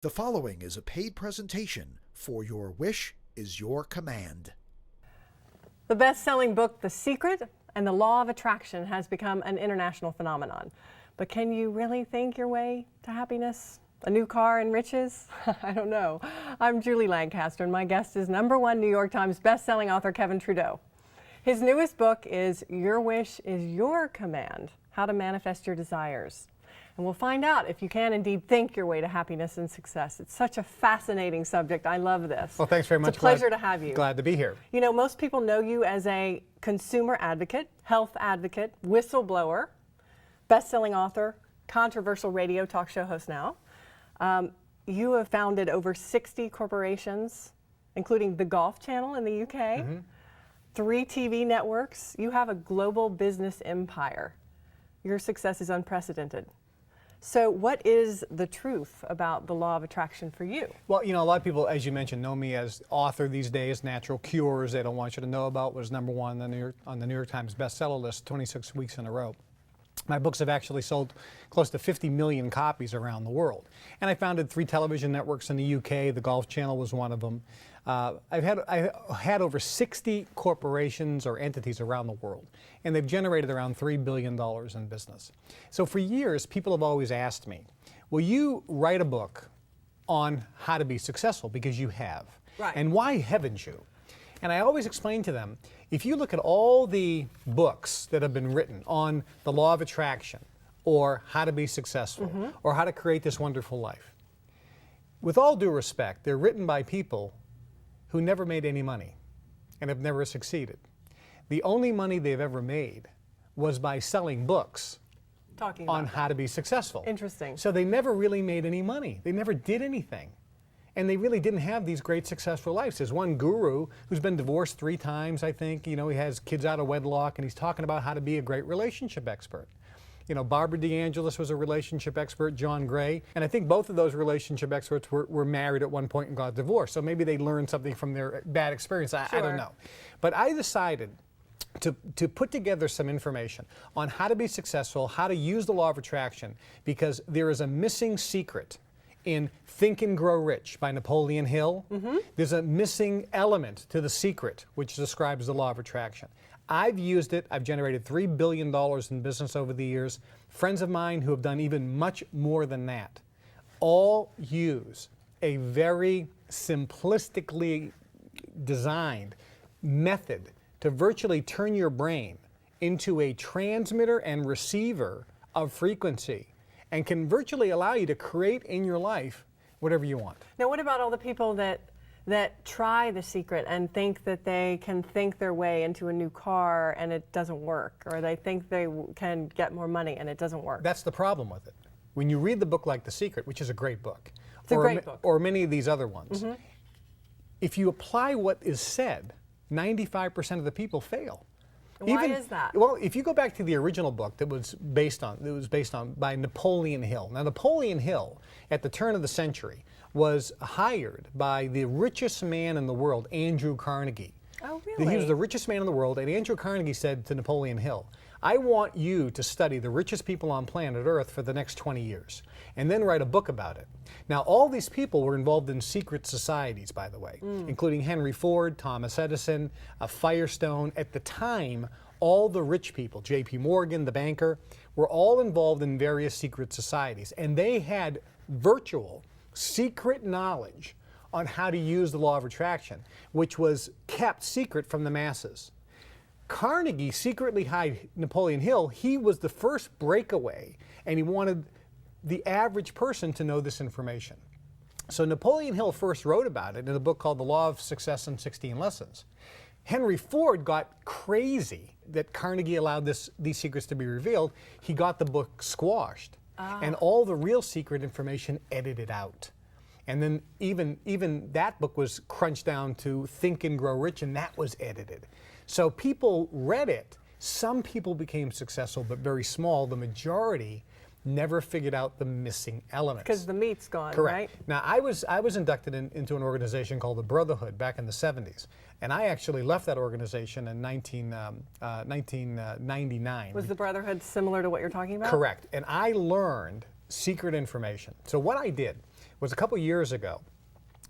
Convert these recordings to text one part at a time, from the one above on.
The following is a paid presentation for Your Wish is Your Command. The best-selling book, The Secret and the Law of Attraction, has become an international phenomenon. But can you really think your way to happiness? A new car and riches? I don't know. I'm Julie Lancaster, and my guest is #1 New York Times best-selling author Kevin Trudeau. His newest book is Your Wish is Your Command: How to Manifest Your Desires. And we'll find out if you can indeed think your way to happiness and success. It's such a fascinating subject. I love this. Well, thanks very much. It's a pleasure to have you. Glad to be here. You know, most people know you as a consumer advocate, health advocate, whistleblower, best-selling author, controversial radio talk show host now. You have founded over 60 corporations, including the Golf Channel in the UK, 3 TV networks. You have a global business empire. Your success is unprecedented. So what is the truth about the law of attraction for you? Well, you know, a lot of people, as you mentioned, know me as author these days. Natural Cures, they don't want you to know about, was #1 on the New York Times bestseller list 26 weeks in a row. My books have actually sold close to 50 million copies around the world. And I founded 3 television networks in the UK. The Golf Channel was one of them. I had over 60 corporations or entities around the world, and they've generated around $3 billion in business. So for years, people have always asked me, will you write a book on how to be successful? Because you have. Right. And why haven't you? And I always explain to them, if you look at all the books that have been written on the law of attraction, or how to be successful, or how to create this wonderful life, with all due respect, they're written by people who never made any money and have never succeeded. The only money they've ever made was by selling books on how to be successful. Interesting. So they never really made any money. They never did anything. And they really didn't have these great successful lives. There's one guru who's been divorced 3 times, I think. You know, he has kids out of wedlock, and he's talking about how to be a great relationship expert. You know, Barbara DeAngelis was a relationship expert, John Gray, and I think both of those relationship experts were married at one point and got divorced. So maybe they learned something from their bad experience. I don't know. But I decided to put together some information on how to be successful, how to use the law of attraction, because there is a missing secret in Think and Grow Rich by Napoleon Hill. There's a missing element to The Secret, which describes the law of attraction. I've used it. I've generated $3 billion in business over the years. Friends of mine who have done even much more than that all use a very simplistically designed method to virtually turn your brain into a transmitter and receiver of frequency, and can virtually allow you to create in your life whatever you want. Now, what about all the people that try The Secret and think that they can think their way into a new car and it doesn't work, or they think they can get more money and it doesn't work? That's the problem with it. When you read the book like The Secret, which is a great book, it's a great book, or many of these other ones, if you apply what is said, 95% of the people fail. Why is that? Well, if you go back to the original book that was based on by Napoleon Hill. Now, Napoleon Hill, at the turn of the century, was hired by the richest man in the world, Andrew Carnegie. Oh, really? He was the richest man in the world, and Andrew Carnegie said to Napoleon Hill, I want you to study the richest people on planet Earth for the next 20 years, and then write a book about it. Now, all these people were involved in secret societies, by the way, including Henry Ford, Thomas Edison, Firestone. At the time, all the rich people, J.P. Morgan, the banker, were all involved in various secret societies, and they had virtual secret knowledge on how to use the law of attraction, which was kept secret from the masses. Carnegie secretly hired Napoleon Hill. He was the first breakaway, and he wanted the average person to know this information. So Napoleon Hill first wrote about it in a book called The Law of Success in 16 Lessons. Henry Ford got crazy that Carnegie allowed these secrets to be revealed. He got the book squashed, and all the real secret information edited out. And then even that book was crunched down to Think and Grow Rich, and that was edited. So people read it. Some people became successful, but very small. The majority never figured out the missing elements. Because the meat's gone, Correct. right? Now, I was inducted into an organization called the Brotherhood back in the 70s. And I actually left that organization in 1999. Was the Brotherhood similar to what you're talking about? Correct. And I learned secret information. So what I did was a couple years ago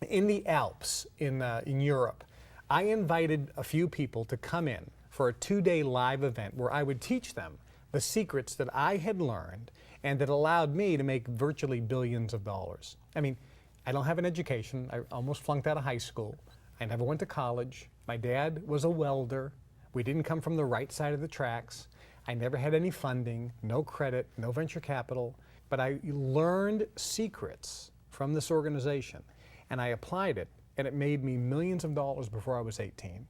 in the Alps in Europe. I invited a few people to come in for a 2-day live event where I would teach them the secrets that I had learned and that allowed me to make virtually billions of dollars. I mean, I don't have an education. I almost flunked out of high school. I never went to college. My dad was a welder. We didn't come from the right side of the tracks. I never had any funding, no credit, no venture capital, but I learned secrets from this organization and I applied it, and it made me millions of dollars before I was 18.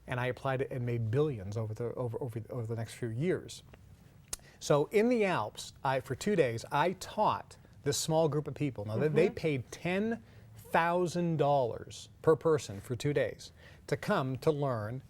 And I applied it and made billions over the next few years. So in the Alps, for 2 days, I taught this small group of people. Now, they paid $10,000 per person for 2 days to come to learn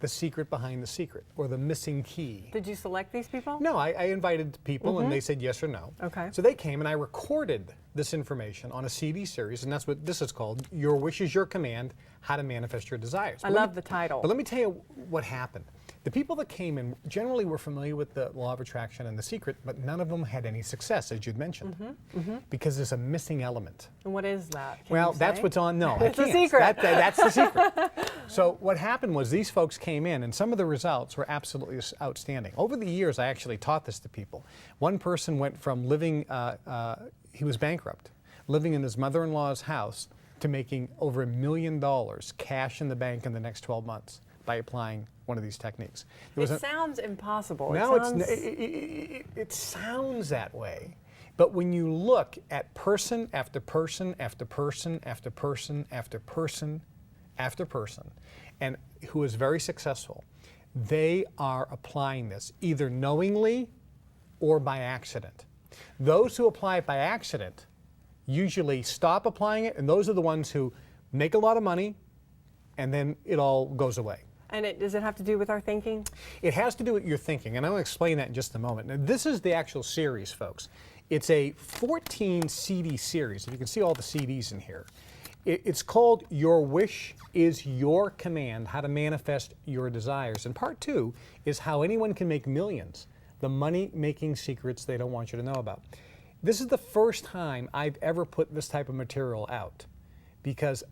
the secret behind the secret, or the missing key. Did you select these people? No, I invited people and they said yes or no. Okay. So they came and I recorded this information on a CD series, and that's what this is called, Your Wish is Your Command, How to Manifest Your Desires. I love the title. But let me tell you what happened. The people that came in generally were familiar with the law of attraction and the secret, but none of them had any success, as you'd mentioned, because there's a missing element. And what is that? Can Well, you that's say? what's on. No, It's I a can't. secret. That's the secret. So what happened was these folks came in, and some of the results were absolutely outstanding. Over the years, I actually taught this to people. One person went from living, he was bankrupt, living in his mother-in-law's house, to making over $1 million cash in the bank in the next 12 months by applying one of these techniques. It sounds impossible. Now it sounds that way, but when you look at person after person after person after person after person after person, and who is very successful, they are applying this either knowingly or by accident. Those who apply it by accident usually stop applying it, and those are the ones who make a lot of money and then it all goes away. And does it have to do with our thinking? It has to do with your thinking, and I'm going to explain that in just a moment. Now, this is the actual series, folks. It's a 14 CD series. If you can see all the CDs in here. It's called Your Wish is Your Command, How to Manifest Your Desires. And part 2 is how anyone can make millions, the money-making secrets they don't want you to know about. This is the first time I've ever put this type of material out, because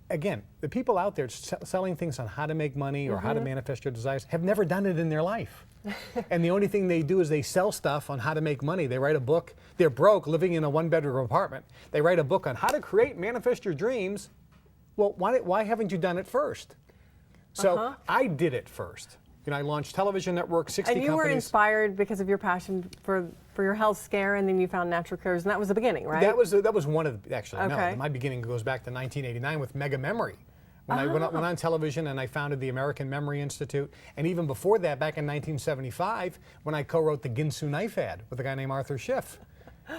again, the people out there selling things on how to make money or how to manifest your desires have never done it in their life. And the only thing they do is they sell stuff on how to make money. They write a book. They're broke, living in a one-bedroom apartment. They write a book on how to create, manifest your dreams. Well, why haven't you done it first? So I did it first. You know, I launched television network, 60 And you companies. were inspired because of your passion for your health scare, and then you found natural cures, and that was the beginning, right? That was one of the, actually, Okay. no, my beginning goes back to 1989 with Mega Memory. When I went on television and I founded the American Memory Institute, and even before that, back in 1975, when I co-wrote the Ginsu knife ad with a guy named Arthur Schiff.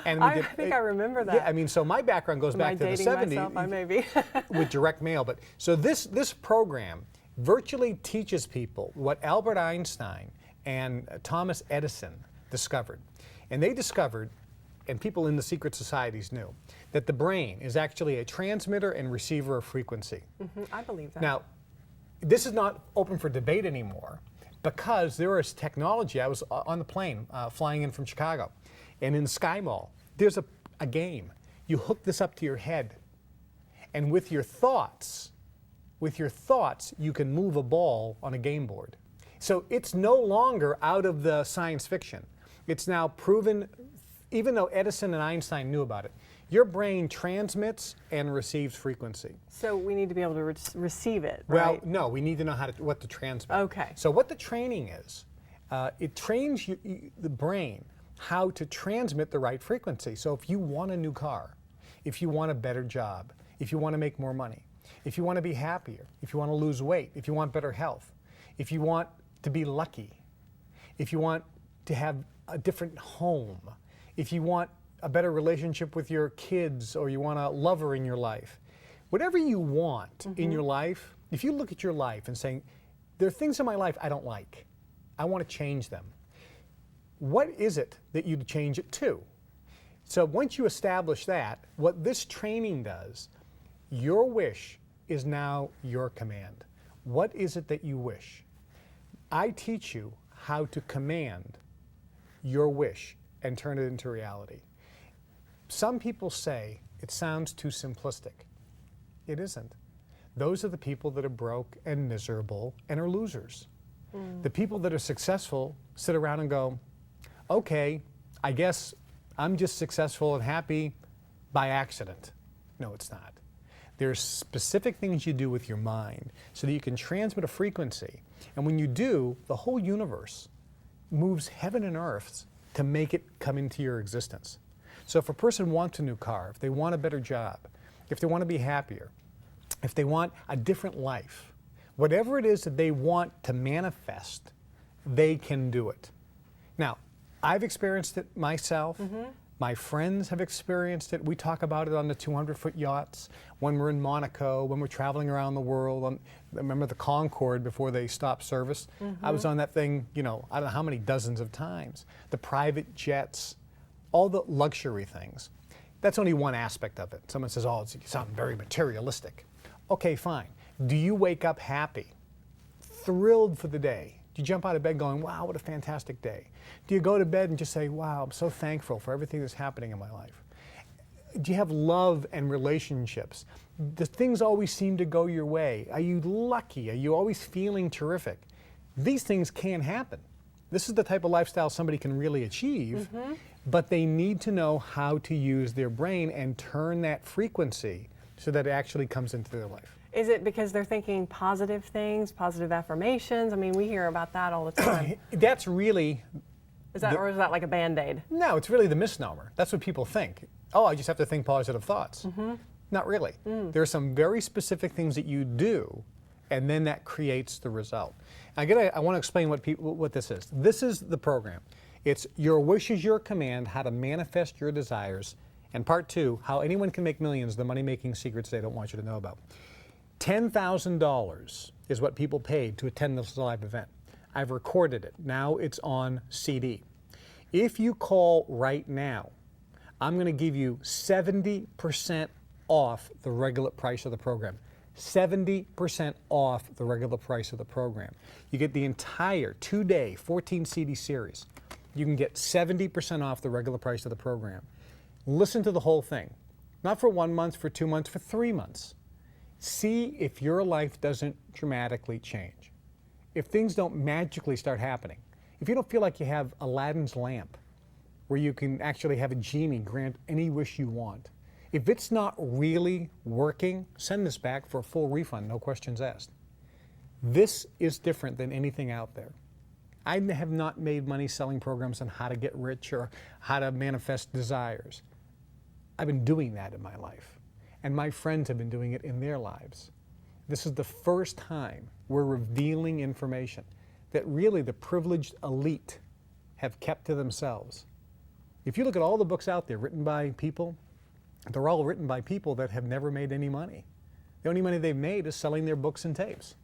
And I think I remember that. Yeah, I mean, so my background goes Am back I to the dating 70s. myself? I may be. With direct mail. But so this program virtually teaches people what Albert Einstein and Thomas Edison discovered. And they discovered, and people in the secret societies knew, that the brain is actually a transmitter and receiver of frequency. I believe that. Now, this is not open for debate anymore because there is technology. I was on the plane flying in from Chicago, and in Sky Mall, there's a game. You hook this up to your head, and with your thoughts, you can move a ball on a game board. So it's no longer out of the science fiction. It's now proven, even though Edison and Einstein knew about it, your brain transmits and receives frequency. So we need to be able to receive it, Well, right? no, we need to know what to transmit. Okay. So what the training is, it trains the brain how to transmit the right frequency. So if you want a new car, if you want a better job, if you want to make more money, if you want to be happier, if you want to lose weight, if you want better health, if you want to be lucky, if you want to have a different home, if you want a better relationship with your kids, or you want a lover in your life, whatever you want in your life, if you look at your life and saying, there are things in my life I don't like, I want to change them. What is it that you'd change it to? So once you establish that, what this training does, your wish is now your command. What is it that you wish? I teach you how to command your wish and turn it into reality. Some people say it sounds too simplistic. It isn't. Those are the people that are broke and miserable and are losers. The people that are successful sit around and go, okay, I guess I'm just successful and happy by accident. No, it's not. There's specific things you do with your mind so that you can transmit a frequency. And when you do, the whole universe moves heaven and earth to make it come into your existence. So if a person wants a new car, if they want a better job, if they want to be happier, if they want a different life, whatever it is that they want to manifest, they can do it. Now, I've experienced it myself. My friends have experienced it. We talk about it on the 200-foot yachts, when we're in Monaco, when we're traveling around the world. Remember the Concorde before they stopped service? I was on that thing, I don't know how many dozens of times. The private jets, all the luxury things. That's only one aspect of it. Someone says, oh, it's something very materialistic. Okay, fine. Do you wake up happy, thrilled for the day? Do you jump out of bed going, wow, what a fantastic day? Do you go to bed and just say, wow, I'm so thankful for everything that's happening in my life? Do you have love and relationships? Do things always seem to go your way? Are you lucky? Are you always feeling terrific? These things can happen. This is the type of lifestyle somebody can really achieve, but they need to know how to use their brain and turn that frequency so that it actually comes into their life. Is it because they're thinking positive things, positive affirmations? I mean, we hear about that all the time. That's really... Or is that like a Band-Aid? No, it's really the misnomer. That's what people think. Oh, I just have to think positive thoughts. Not really. There are some very specific things that you do, and then that creates the result. I want to explain what this is. This is the program. It's Your Wish is Your Command, How to Manifest Your Desires, and Part 2, How Anyone Can Make Millions, the Money-Making Secrets They Don't Want You to Know About. $10,000 is what people paid to attend this live event. I've recorded it. Now it's on CD. If you call right now, I'm going to give you 70% off the regular price of the program. 70% off the regular price of the program. You get the entire 2-day 14 CD series. You can get 70% off the regular price of the program. Listen to the whole thing. Not for 1 month, for 2 months, for 3 months. See if your life doesn't dramatically change. If things don't magically start happening. If you don't feel like you have Aladdin's lamp, where you can actually have a genie grant any wish you want. If it's not really working, send this back for a full refund, no questions asked. This is different than anything out there. I have not made money selling programs on how to get rich or how to manifest desires. I've been doing that in my life. And my friends have been doing it in their lives. This is the first time we're revealing information that really the privileged elite have kept to themselves. If you look at all the books out there written by people, they're all written by people that have never made any money. The only money they've made is selling their books and tapes.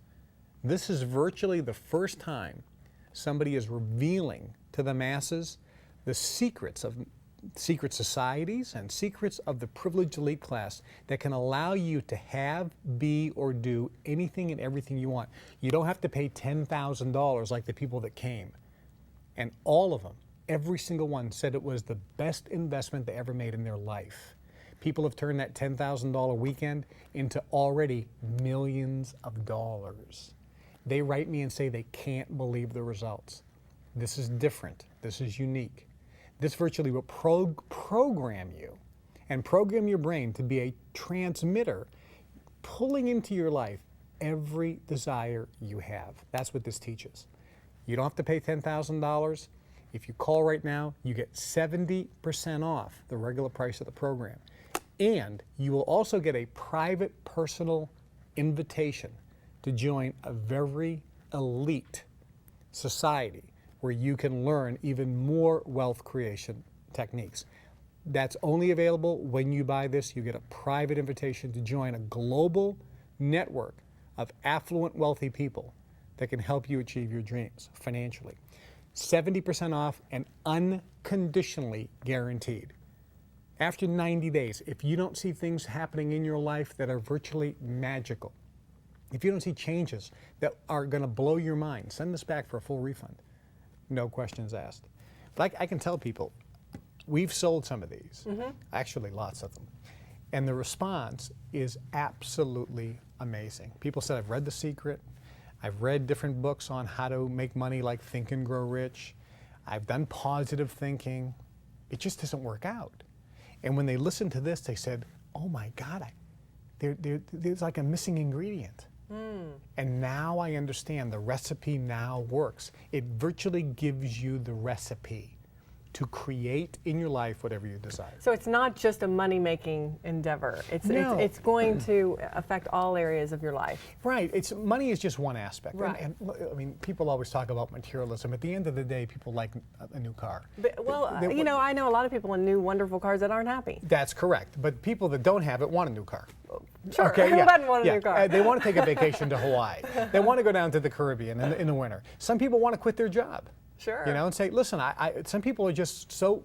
This is virtually the first time somebody is revealing to the masses the secrets of secret societies and secrets of the privileged elite class that can allow you to have, be, or do anything and everything you want. You don't have to pay $10,000 like the people that came. And all of them, every single one, said it was the best investment they ever made in their life. People have turned that $10,000 weekend into already millions of dollars. They write me and say they can't believe the results. This is different. This is unique. This virtually will program you and program your brain to be a transmitter, pulling into your life every desire you have. That's what this teaches. You don't have to pay $10,000. If you call right now, you get 70% off the regular price of the program. And you will also get a private personal invitation to join a very elite society where you can learn even more wealth creation techniques. That's only available when you buy this. You get a private invitation to join a global network of affluent, wealthy people that can help you achieve your dreams financially. 70% off and unconditionally guaranteed. After 90 days, if you don't see things happening in your life that are virtually magical, if you don't see changes that are going to blow your mind, send this back for a full refund. No questions asked. But I can tell people, we've sold some of these, actually lots of them, and the response is absolutely amazing. People said, I've read The Secret, I've read different books on how to make money like Think and Grow Rich, I've done positive thinking, it just doesn't work out. And when they listened to this, they said, oh my God, there's like a missing ingredient. And now I understand the recipe now works. It virtually gives you the recipe to create in your life whatever you desire. So it's not just a money-making endeavor. No. It's going to affect all areas of your life. Right. Money is just one aspect. Right. And I mean, people always talk about materialism. At the end of the day, people like a new car. But, well, I know a lot of people in new wonderful cars that aren't happy. That's correct. But people that don't have it want a new car. Sure. Okay, Who yeah, doesn't want a yeah. new car? They want to take a vacation to Hawaii. They want to go down to the Caribbean in the winter. Some people want to quit their job. Sure. You know, and say, listen, some people are just so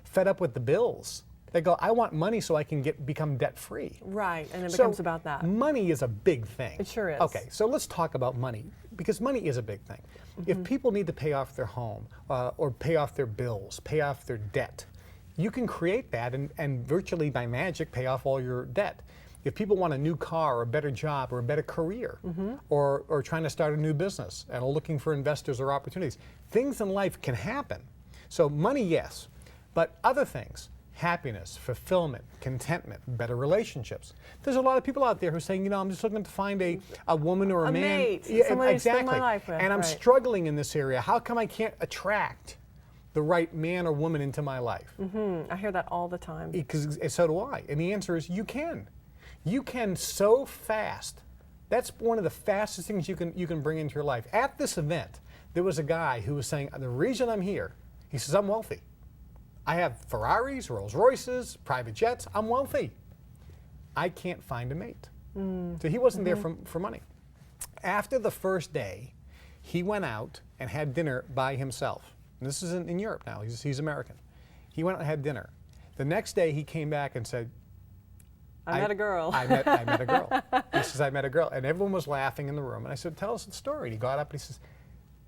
fed up with the bills. They go, I want money so I can become debt free. Right, and it becomes about that. Money is a big thing. It sure is. Okay, so let's talk about money, because money is a big thing. If people need to pay off their home or pay off their bills, pay off their debt, you can create that and virtually by magic pay off all your debt. If people want a new car or a better job or a better career or trying to start a new business and are looking for investors or opportunities, things in life can happen. So money, yes, but other things, happiness, fulfillment, contentment, better relationships. There's a lot of people out there who are saying, you know, I'm just looking to find a woman or a man. Mate, Yeah, somebody to exactly. spend my life with. And I'm right. struggling in this area. How come I can't attract the right man or woman into my life? I hear that all the time. Because so do I. And the answer is you can. You can so fast. That's one of the fastest things you can bring into your life. At this event, there was a guy who was saying, the reason I'm here, he says, I'm wealthy. I have Ferraris, Rolls Royces, private jets. I'm wealthy. I can't find a mate. So he wasn't there for money. After the first day, he went out and had dinner by himself. And this is in Europe now. He's American. He went out and had dinner. The next day, he came back and said, I met a girl. I met a girl. He says, I met a girl. And everyone was laughing in the room. And I said, tell us the story. And he got up and he says,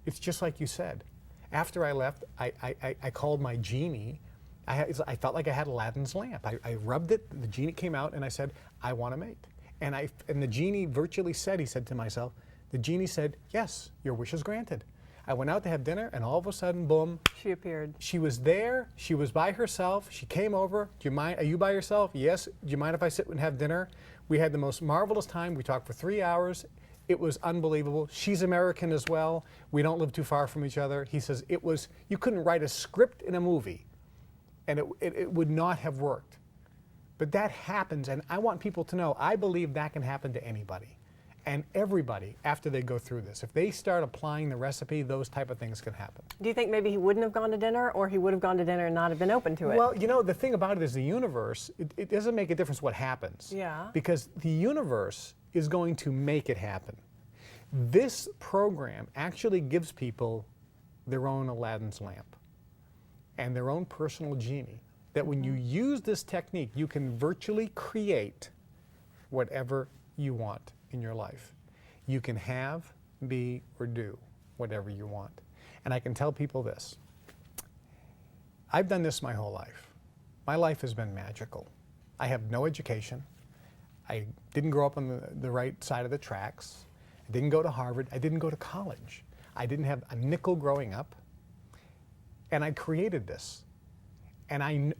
it's just like you said. After I left, I called my genie. I felt like I had Aladdin's lamp. I rubbed it, the genie came out, and I said, I want a mate. And the genie virtually said, he said to myself, the genie said, yes, your wish is granted. I went out to have dinner, and all of a sudden, boom. She appeared. She was there. She was by herself. She came over. Do you mind? Are you by yourself? Yes. Do you mind if I sit and have dinner? We had the most marvelous time. We talked for 3 hours. It was unbelievable. She's American as well. We don't live too far from each other. He says you couldn't write a script in a movie, and it would not have worked. But that happens, and I want people to know, I believe that can happen to anybody. And everybody, after they go through this, if they start applying the recipe, those type of things can happen. Do you think maybe he wouldn't have gone to dinner, or he would have gone to dinner and not have been open to it? Well, you know, the thing about it is the universe, it doesn't make a difference what happens. Yeah. Because the universe is going to make it happen. This program actually gives people their own Aladdin's lamp and their own personal genie. That when you use this technique, you can virtually create whatever you want in your life. You can have, be, or do whatever you want. And I can tell people this. I've done this my whole life. My life has been magical. I have no education. I didn't grow up on the right side of the tracks. I didn't go to Harvard. I didn't go to college. I didn't have a nickel growing up. And I created this. And I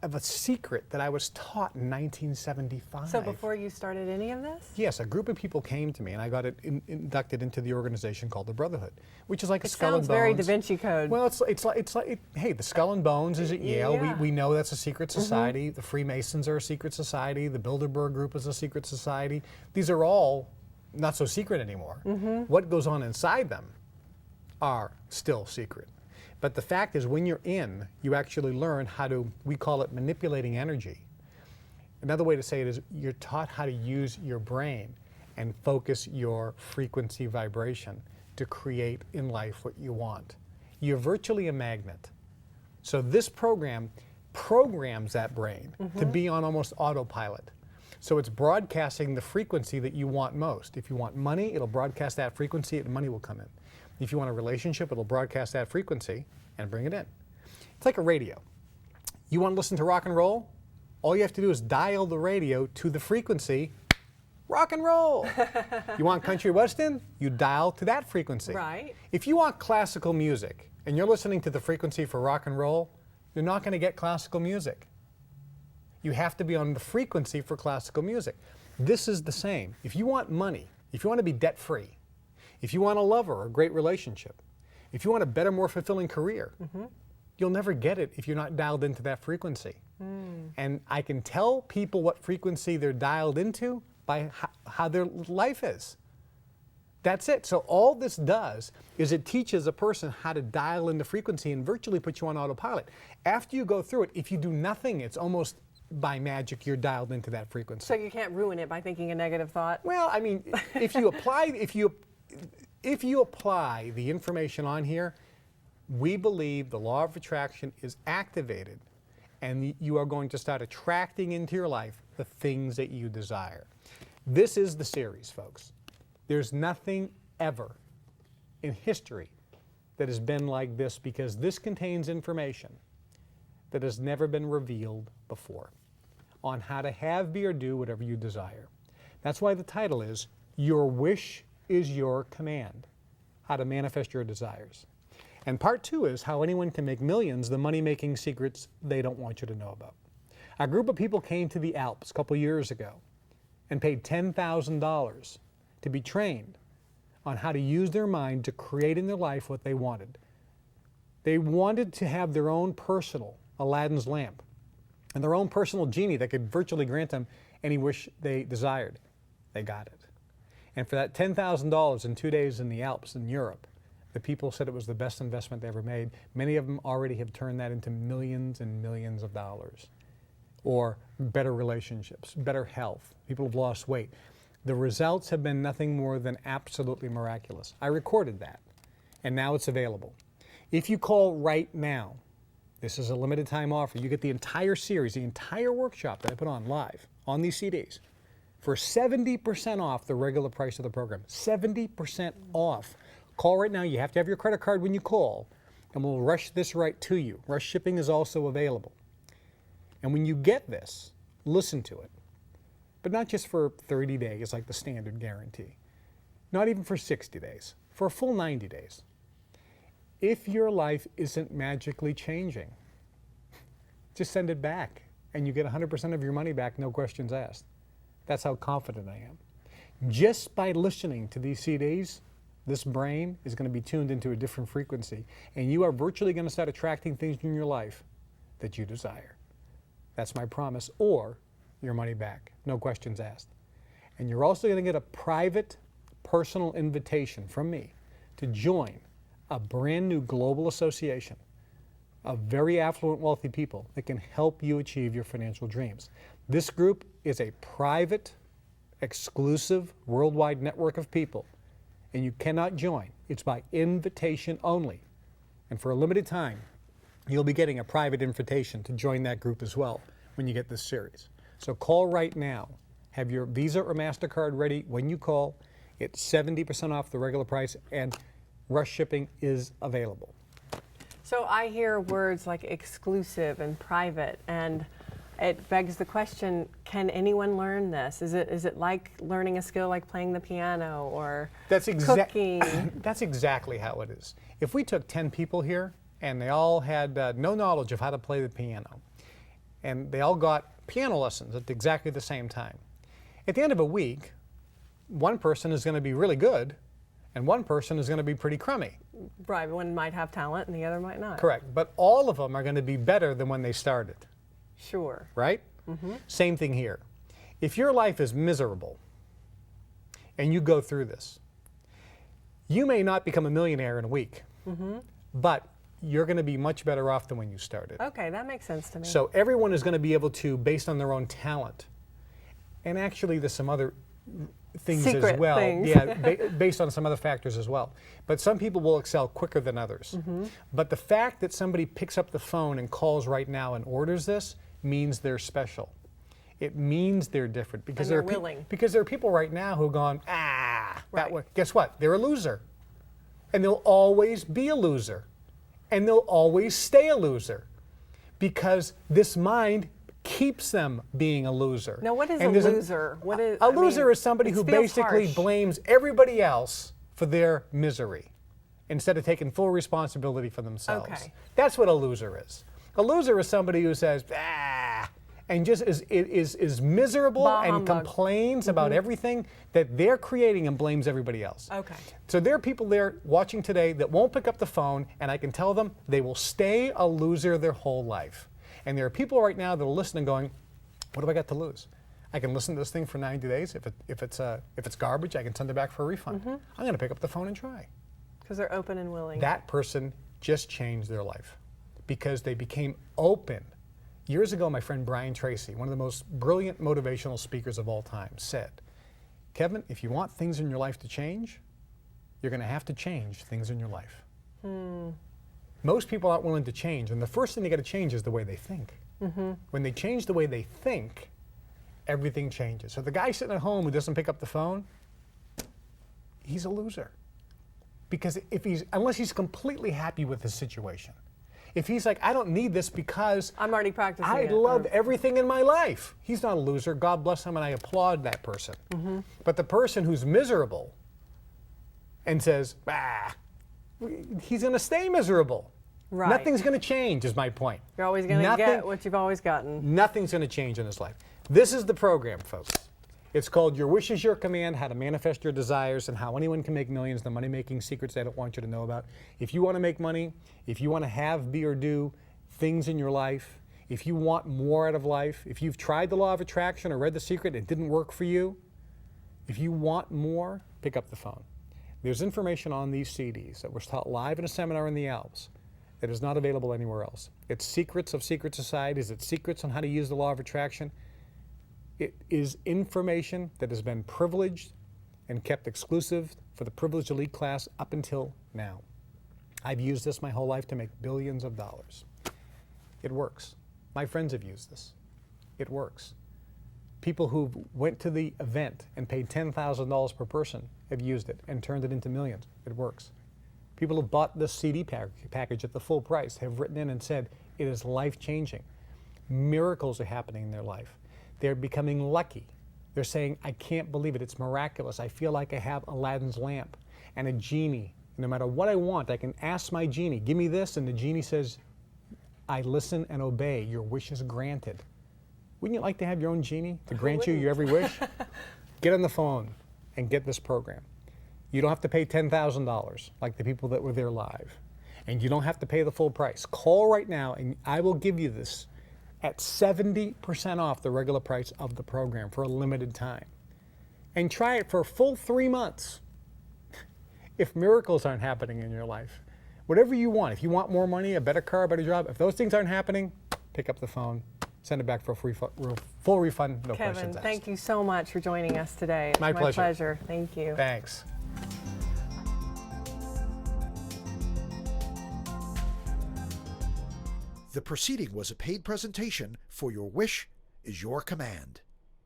have a secret that I was taught in 1975. So before you started any of this? Yes, a group of people came to me, and I got inducted into the organization called the Brotherhood, which is like a Skull and Bones. It sounds very Da Vinci Code. Well, it's like hey, the Skull and Bones is at Yale. Yeah. We know that's a secret society. The Freemasons are a secret society. The Bilderberg Group is a secret society. These are all not so secret anymore. What goes on inside them are still secret. But the fact is, when you're in, you actually learn how to, we call it manipulating energy. Another way to say it is you're taught how to use your brain and focus your frequency vibration to create in life what you want. You're virtually a magnet. So this program programs that brain to be on almost autopilot. So it's broadcasting the frequency that you want most. If you want money, it'll broadcast that frequency and money will come in. If you want a relationship, it'll broadcast that frequency and bring it in. It's like a radio. You want to listen to rock and roll? All you have to do is dial the radio to the frequency rock and roll. You want country western? You dial to that frequency. Right. If you want classical music and you're listening to the frequency for rock and roll, you're not going to get classical music. You have to be on the frequency for classical music. This is the same. If you want money, if you want to be debt-free, if you want a lover or a great relationship, if you want a better, more fulfilling career, you'll never get it if you're not dialed into that frequency. And I can tell people what frequency they're dialed into by how their life is. That's it. So all this does is it teaches a person how to dial in the frequency and virtually put you on autopilot. After you go through it, if you do nothing, it's almost by magic you're dialed into that frequency. So you can't ruin it by thinking a negative thought? Well, I mean, if you apply the information on here, we believe the law of attraction is activated and you are going to start attracting into your life the things that you desire. This is the series, folks. There's nothing ever in history that has been like this because this contains information that has never been revealed before on how to have, be, or do whatever you desire. That's why the title is Your Wish is Your Command, how to manifest your desires. And part 2 is how anyone can make millions, the money-making secrets they don't want you to know about. A group of people came to the Alps a couple years ago and paid $10,000 to be trained on how to use their mind to create in their life what they wanted. They wanted to have their own personal Aladdin's lamp and their own personal genie that could virtually grant them any wish they desired. They got it. And for that $10,000 in 2 days in the Alps in Europe, the people said it was the best investment they ever made. Many of them already have turned that into millions and millions of dollars. Or better relationships, better health. People have lost weight. The results have been nothing more than absolutely miraculous. I recorded that, and now it's available. If you call right now, this is a limited time offer. You get the entire series, the entire workshop that I put on live on these CDs for 70% off the regular price of the program. 70% off. Call right now. You have to have your credit card when you call, and we'll rush this right to you. Rush shipping is also available. And when you get this, listen to it. But not just for 30 days like the standard guarantee. Not even for 60 days. For a full 90 days. If your life isn't magically changing, just send it back and you get 100% of your money back, no questions asked. That's how confident I am. Just by listening to these CDs, this brain is going to be tuned into a different frequency, and you are virtually going to start attracting things in your life that you desire. That's my promise, or your money back, no questions asked. And you're also going to get a private, personal invitation from me to join a brand new global association of very affluent, wealthy people that can help you achieve your financial dreams. This group is a private, exclusive, worldwide network of people, and you cannot join. It's by invitation only. And for a limited time, you'll be getting a private invitation to join that group as well when you get this series. So call right now. Have your Visa or MasterCard ready when you call. It's 70% off the regular price, and rush shipping is available. So I hear words like exclusive and private, and it begs the question, can anyone learn this? Is it like learning a skill like playing the piano or cooking? That's exactly how it is. If we took 10 people here and they all had no knowledge of how to play the piano, and they all got piano lessons at exactly the same time, at the end of a week, one person is going to be really good and one person is going to be pretty crummy. Right, one might have talent and the other might not. Correct, but all of them are going to be better than when they started. Sure. Right? Mm-hmm. Same thing here. If your life is miserable and you go through this, you may not become a millionaire in a week, but you're going to be much better off than when you started. Okay, that makes sense to me. So everyone is going to be able to, based on their own talent, and actually there's some other things Secret as well. Things. Yeah, based on some other factors as well. But some people will excel quicker than others. But the fact that somebody picks up the phone and calls right now and orders this means they're special. It means they're different because they're willing. Because there are people right now who've gone, that Right. way. Guess what? They're a loser. And they'll always be a loser. and they'll always stay a loser because this mind keeps them being a loser. Now, what is And a there's loser? What is, a loser is somebody it who feels basically harsh. blames everybody else for their misery instead of taking full responsibility for themselves. Okay. That's what a loser is. A loser is somebody who says, and just is miserable Bah and humbug. complains about everything that they're creating and blames everybody else. Okay. So there are people there watching today that won't pick up the phone, and I can tell them they will stay a loser their whole life. And there are people right now that are listening going, what do I got to lose? I can listen to this thing for 90 days. If it's garbage, I can send it back for a refund. I'm going to pick up the phone and try. Because they're open and willing. That person just changed their life because they became open. Years ago, my friend Brian Tracy, one of the most brilliant motivational speakers of all time, said, Kevin, if you want things in your life to change, you're going to have to change things in your life. Most people aren't willing to change, and the first thing they got to change is the way they think. When they change the way they think, everything changes. So the guy sitting at home who doesn't pick up the phone, he's a loser. Because unless he's completely happy with his situation, if he's like, I don't need this because I'm already practicing I it. love everything in my life, he's not a loser. God bless him, and I applaud that person. But the person who's miserable and says, he's going to stay miserable. Right. Nothing's going to change, is my point. You're always going to get what you've always gotten. Nothing's going to change in his life. This is the program, folks. It's called Your Wish is Your Command, How to Manifest Your Desires and How Anyone Can Make Millions, the money-making secrets they don't want you to know about. If you want to make money, if you want to have, be, or do things in your life, if you want more out of life, if you've tried the law of attraction or read The Secret and it didn't work for you, if you want more, pick up the phone. There's information on these CDs that was taught live in a seminar in the Alps that is not available anywhere else. It's Secrets of Secret Societies. It's Secrets on How to Use the Law of Attraction. It is information that has been privileged and kept exclusive for the privileged elite class up until now. I've used this my whole life to make billions of dollars. It works. My friends have used this. It works. People who went to the event and paid $10,000 per person have used it and turned it into millions. It works. People who bought this CD package at the full price have written in and said it is life-changing. Miracles are happening in their life. They're becoming lucky. They're saying, I can't believe it. It's miraculous. I feel like I have Aladdin's lamp and a genie. No matter what I want, I can ask my genie, give me this, and the genie says, I listen and obey. Your wish is granted. Wouldn't you like to have your own genie to grant you your every wish? Get on the phone and get this program. You don't have to pay $10,000 like the people that were there live. And you don't have to pay the full price. Call right now and I will give you this at 70% off the regular price of the program for a limited time. And try it for a full 3 months. If miracles aren't happening in your life, whatever you want, if you want more money, a better car, a better job, if those things aren't happening, pick up the phone, send it back for a full refund, no questions Kevin, asked. thank you so much for joining us today. It's My pleasure. pleasure. Thank you. Thanks. The proceeding was a paid presentation for Your Wish is Your Command.